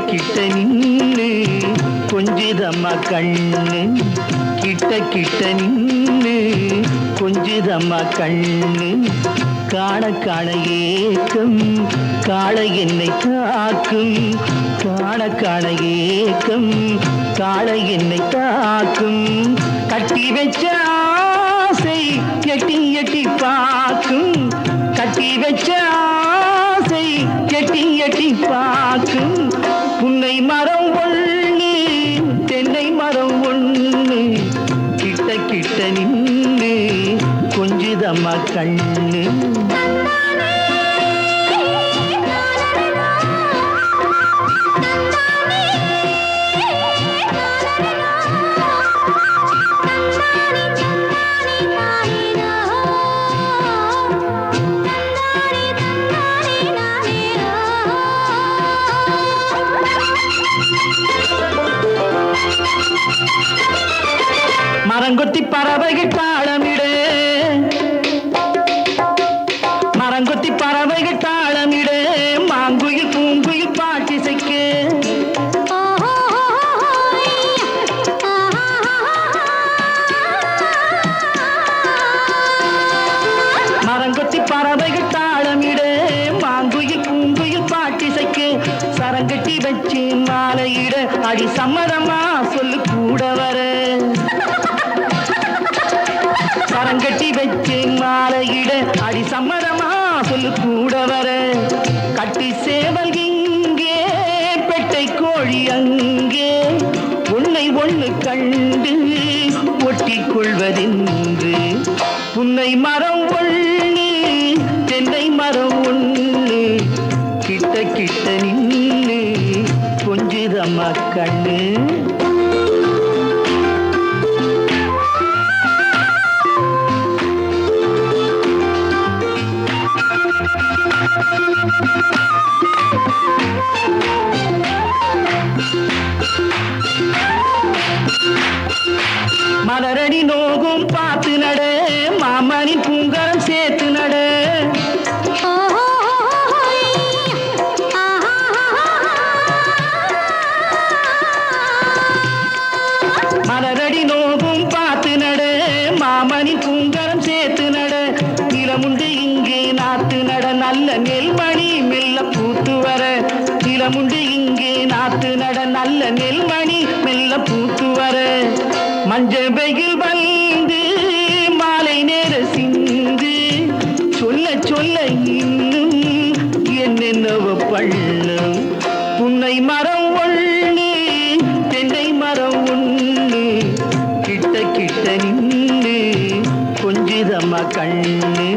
கிட்ட நின்னு கொஞ்சிதம்மா கண்ணு கிட்ட கிட்ட நின்னு கொஞ்சிதம்மா கண்ணு காண காண ஏக்கம் காளை என்னை தாக்கும் காண காண ஏக்கம் காளை என்னை தாக்கும் கட்டி வச்ச ஆசை எட்டி எட்டி பார்க்கும் கட்டி வச்ச ஆசை எட்டி எட்டி பார்க்கும் புன்னை மரம் ஒண்ணு தென்னை மரம் ஒண்ணு கிட்ட கிட்ட நின்னு கொஞ்சிதம்மா கண்ணு மரங்கொத்தி பறவைகள் தாளமிட மரங்கொத்தி பறவைகள் தாளமிட மாங்குயில் பூங்குயில் பாட்டிசைக்க மரங்கொத்தி பறவைகள் தாளமிட மாங்குயில் பூங்குயில் பாட்டிசைக்க சரங்கட்டி வச்சு மாலையிட அடி சம்மதமா சொல்லு கூட வர சரங்கட்டி வச்சு மாலையிட அடி சம்மதமா சொல்லு கூட வர கட்டி சேவல் இங்கே பெட்டை கோழி அங்கே உன்னை ஒண்ணு கண்டு ஒட்டிக் கொள்வதென்று புன்னை மரம் ஒண்ணு தென்னை மரம் ஒண்ணு கிட்ட கிட்ட நின்னு கொஞ்சிதம்மா கண்ணு மலரடி நோகும் பார்த்து நட மாமணி பூங்கரம் சேர்த்து நட மலரடி நோகும் பார்த்து நட மாமணி பூங்கரம் சேர்த்து நட நிலமுண்டு இங்கே நாத்து நட நல்ல நெல்மணி மெல்ல பூத்து வர நிலமுண்டு இங்கே நாத்து நட நல்ல நெல்மணி மெல்ல பூத்து வர மஞ்ச வெயில் வந்து மாலை நேர சிந்து சொல்ல சொல்ல இன்னும் என்னென்னவ பண்ணும் புன்னை மரம் ஒண்ணு தென்னை மரம் ஒண்ணு கிட்ட கிட்ட நின்று கொஞ்சிதம்மா கண்ணு